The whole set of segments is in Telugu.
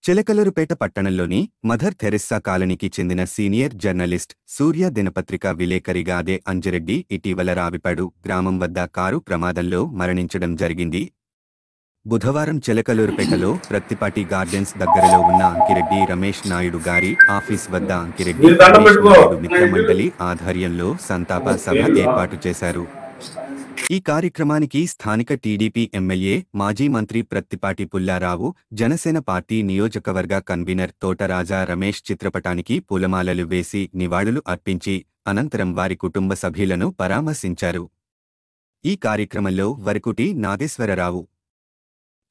చిలకలూరుపేట పట్టణంలోని మదర్ థెరెస్సా కాలనీకి చెందిన సీనియర్ జర్నలిస్ట్ సూర్య దినపత్రిక విలేకరిగా అదే అంజిరెడ్డి ఇటీవల రావిపాడు గ్రామం వద్ద కారు ప్రమాదంలో మరణించడం జరిగింది. బుధవారం చిలకలూరుపేటలో ప్రత్తిపాటి గార్డెన్స్ దగ్గరలో ఉన్న అంకిరెడ్డి రమేష్ నాయుడు గారి ఆఫీస్ వద్ద అంకిరెడ్డి రమేష్ నాయుడు మిత్రమండలి ఆధ్వర్యంలో సంతాప సభ ఏర్పాటు చేశారు. ఈ కార్యక్రమానికి స్థానిక టీడీపీ ఎమ్మెల్యే మాజీ మంత్రి ప్రత్తిపాటి పుల్లారావు, జనసేన పార్టీ నియోజకవర్గ కన్వీనర్ తోటరాజా రమేష్ చిత్రపటానికి పూలమాలలు వేసి నివాళులు అర్పించి అనంతరం వారి కుటుంబ సభ్యులను పరామర్శించారు. ఈ కార్యక్రమంలో Varakuti Nageswara Rao,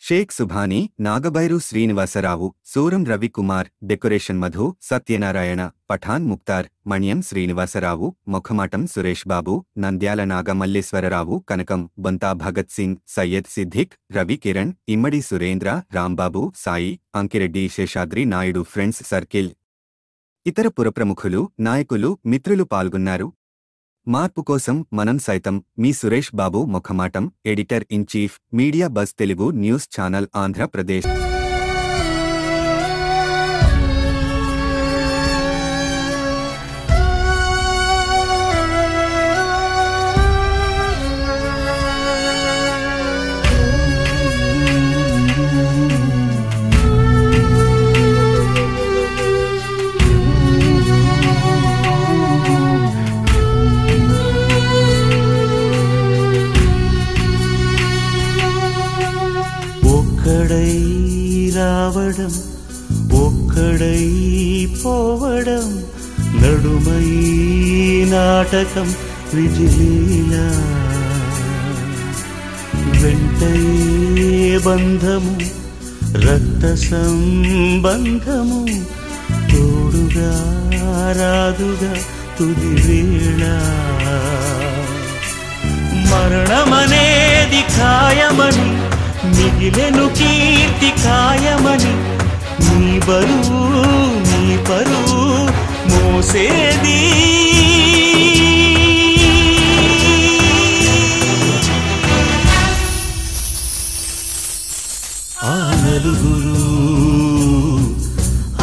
Sheikh Subhani, Nagabairu Srinivasa Rao, Suram Ravikumar, decoration Madhu, Satyanarayana, Pathan Mukhtar, Manyam Srinivasa Rao, Mokhamatam Suresh Babu, Nandyala Nagamalleswara Rao, Kanakam, Bonta Bhagat Singh, Syed Siddiq, Ravi Kiran, Immadi Surendra, Rambabu, Sai, Ankireddy, Seshadri Naidu friends circle, ఇతర పురప్రముఖులు, నాయకులు, మిత్రులు పాల్గొన్నారు. మార్పు కోసం మనం సైతం మీ Suresh Babu, Mokhamatam, editor in chief, media buzz Telugu news channel, Andhra Pradesh. ఒక్కడై రావడం, ఒక్కడై పోవడం, నడుమై నాటకం విజిలీలా, వెంటయే బంధము రక్త సంబంధము, తోడుగా రాదుగా తుది వేళ, మరణమనేది ఖాయమని మిగిలెను కీర్తి కాయమని, నీ బరువు నీ పరువు మోసేది ఆ నలుగురు,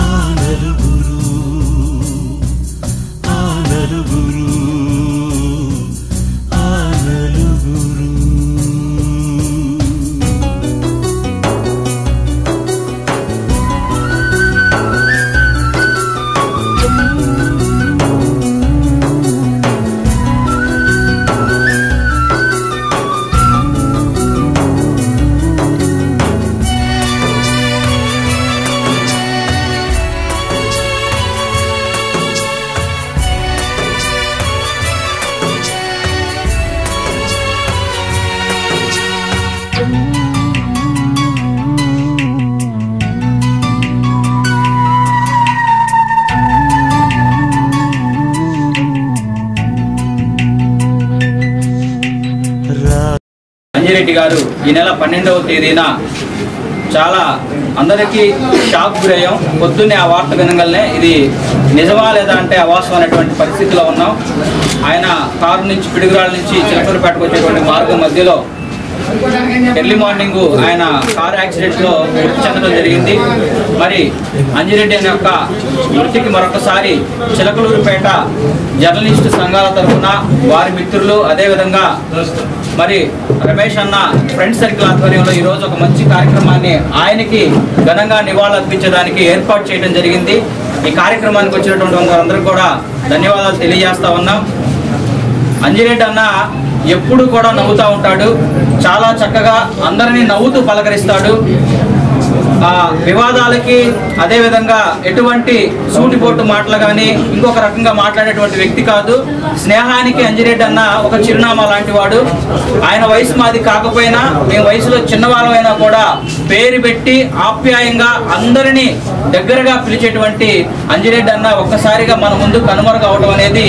ఆ నలుగురు, ఆ నలుగురు, ఆ నలుగురు. అంజిరెడ్డి గారు ఈ నెల 12వ తేదీన చాలా అందరికీ షాక్ గురయ్యాం. పొద్దున్నే ఆ వార్త వినగలనే ఇది నిజమా లేదా అంటే అవాస్తవం అనేటువంటి పరిస్థితిలో ఉన్నాం. ఆయన కారు నుంచి పిడుగురాళ్ళ నుంచి చిలకలూరుపేటకు వచ్చేటువంటి మార్గం మధ్యలో ఎర్లీ మార్నింగ్ ఆయన కారు యాక్సిడెంట్లో మృతి చెందడం జరిగింది. మరి అంజిరెడ్డి అనే యొక్క మృతికి మరొకసారి చిలకలూరుపేట జర్నలిస్టు సంఘాల తరఫున వారి మిత్రులు, అదేవిధంగా మరి రమేష్ అన్న ఫ్రెండ్ సర్కిల్ ఆధ్వర్యంలో ఈరోజు ఒక మంచి కార్యక్రమాన్ని ఆయనకి ఘనంగా నివాళులర్పించడానికి ఏర్పాటు చేయడం జరిగింది. ఈ కార్యక్రమానికి వచ్చినటువంటి వారందరికీ కూడా ధన్యవాదాలు తెలియజేస్తా ఉన్నాం. అంజిరెడ్డి అన్న ఎప్పుడు కూడా నవ్వుతూ ఉంటాడు, చాలా చక్కగా అందరినీ నవ్వుతూ పలకరిస్తాడు. వివాదాలకి అదేవిధంగా ఎటువంటి సూటిపోటు మాటలు కానీ ఇంకొక రకంగా మాట్లాడేటువంటి వ్యక్తి కాదు. స్నేహానికి అంజిరెడ్డి అన్న ఒక చిరునామా లాంటి వాడు. ఆయన వయసు మాది కాకపోయినా, మేము వయసులో చిన్నవాళ్ళమైనా కూడా పేరు పెట్టి ఆప్యాయంగా అందరినీ దగ్గరగా పిలిచేటువంటి అంజిరెడ్డి అన్న ఒక్కసారిగా మన ముందు కనుమరుగు అవడం అనేది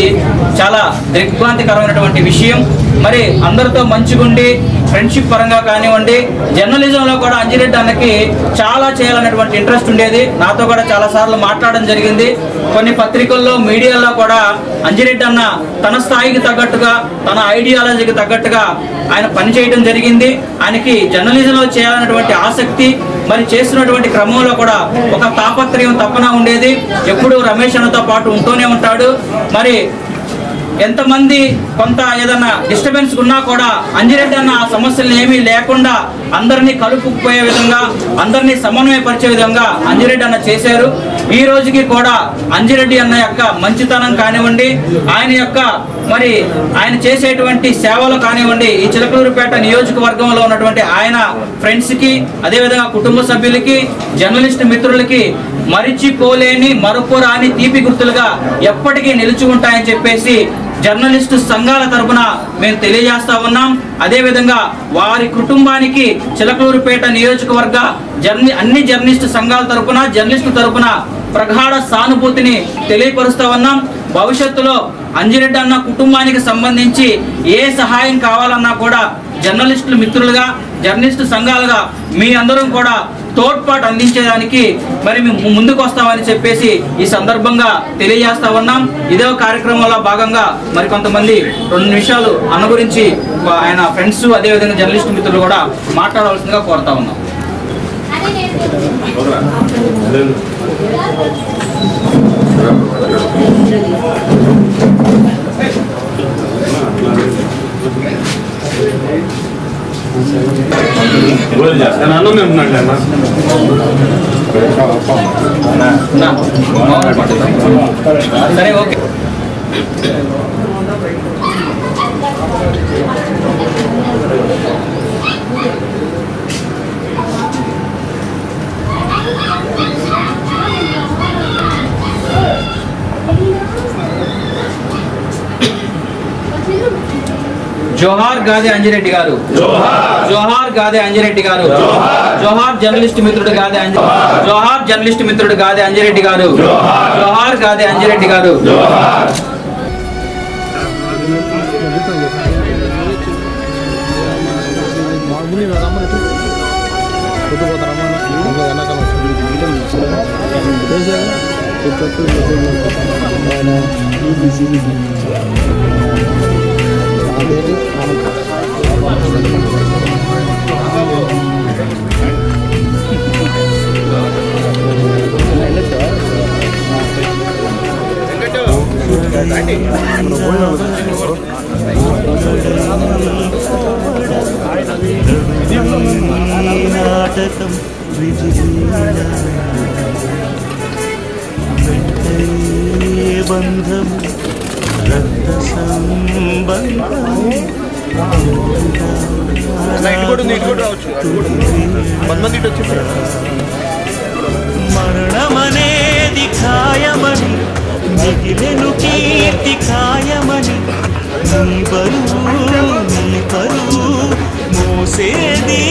చాలా దిగ్భ్రాంతికరమైనటువంటి విషయం. మరి అందరితో మంచిగుండి ఫ్రెండ్షిప్ పరంగా కానివ్వండి, జర్నలిజంలో కూడా అంజిరెడ్డి అన్నకి చాలా చేయాలనేటువంటి ఇంట్రెస్ట్ ఉండేది. నాతో కూడా చాలా సార్లు మాట్లాడడం జరిగింది. కొన్ని పత్రికల్లో, మీడియాలో కూడా అంజిరెడ్డి అన్న తన స్థాయికి తగ్గట్టుగా, తన ఐడియాలజీకి తగ్గట్టుగా ఆయన పనిచేయడం జరిగింది. ఆయనకి జర్నలిజంలో చేయాలనేటువంటి ఆసక్తి, మరి చేస్తున్నటువంటి క్రమంలో కూడా ఒక తాపత్రయం తపన ఉండేది. ఎప్పుడు రమేష్ అన్నతో పాటు ఉంటూనే ఉంటాడు. మరి ఎంతమంది కొంత ఏదన్నా డిస్టర్బెన్స్ ఉన్నా కూడా అంజిరెడ్డి అన్న ఆ సమస్యలు ఏమీ లేకుండా అందరినీ కలుపుకుపోయే విధంగా, అందరినీ సమన్వయపరిచే విధంగా అంజిరెడ్డి అన్న చేశారు. ఈ రోజుకి కూడా అంజిరెడ్డి అన్న యొక్క మంచితనం కానివ్వండి, ఆయన చేసేటువంటి సేవలు కానివ్వండి, ఈ చిలకలూరుపేట నియోజకవర్గంలో ఉన్నటువంటి ఆయన ఫ్రెండ్స్కి, అదేవిధంగా కుటుంబ సభ్యులకి, జర్నలిస్ట్ మిత్రులకి మరిచిపోలేని మరపురాని తీపి గుర్తులుగా ఎప్పటికీ నిలిచి ఉంటాయని చెప్పేసి జర్నలిస్టు సంఘాల తరపున మేము తెలియజేస్తా ఉన్నాం. అదేవిధంగా వారి కుటుంబానికి చిలకలూరుపేట నియోజకవర్గ అన్ని జర్నలిస్టు సంఘాల తరపున, జర్నలిస్టు తరపున ప్రగాఢ సానుభూతిని తెలియపరుస్తా ఉన్నాం. భవిష్యత్తులో అంజిరెడ్డి అన్న కుటుంబానికి సంబంధించి ఏ సహాయం కావాలన్నా కూడా జర్నలిస్టులు మిత్రులుగా, జర్నలిస్టు సంఘాలుగా మీ అందరం కూడా తోడ్పాటు అందించేదానికి మరి మేము ముందుకు వస్తామని చెప్పేసి ఈ సందర్భంగా తెలియజేస్తా ఉన్నాం. ఇదే కార్యక్రమంలో భాగంగా మరి కొంతమంది 2 నిమిషాలు అన్న గురించి ఆయన ఫ్రెండ్స్, అదేవిధంగా జర్నలిస్టు మిత్రులు కూడా మాట్లాడవలసిందిగా కోరుతా ఉన్నాం. సరే, ఓకే. జోహార్ గాదే అంజిరెడ్డి గారు, జోహార్ గాదే అంజిరెడ్డి గారు, జోహార్ జర్నలిస్ట్ మిత్రుడు గాదే జోహార్ జర్నలిస్ట్ మిత్రుడు గాదే అంజిరెడ్డి గారు, జోహార్ గాదే అంజిరెడ్డి గారు. నాటకం బంధం రక్త సంబంధం మరణమనేది ఖాయమని, మిగిలెను కీర్తి ఖాయమని, నీ బరువు నీ పరువు మోసేది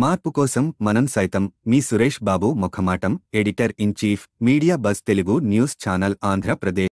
మార్పు కోసం మనం సైతం. మీ Suresh Babu Mukhamatam, editor in chief, media buzz Telugu news channel, Andhra Pradesh.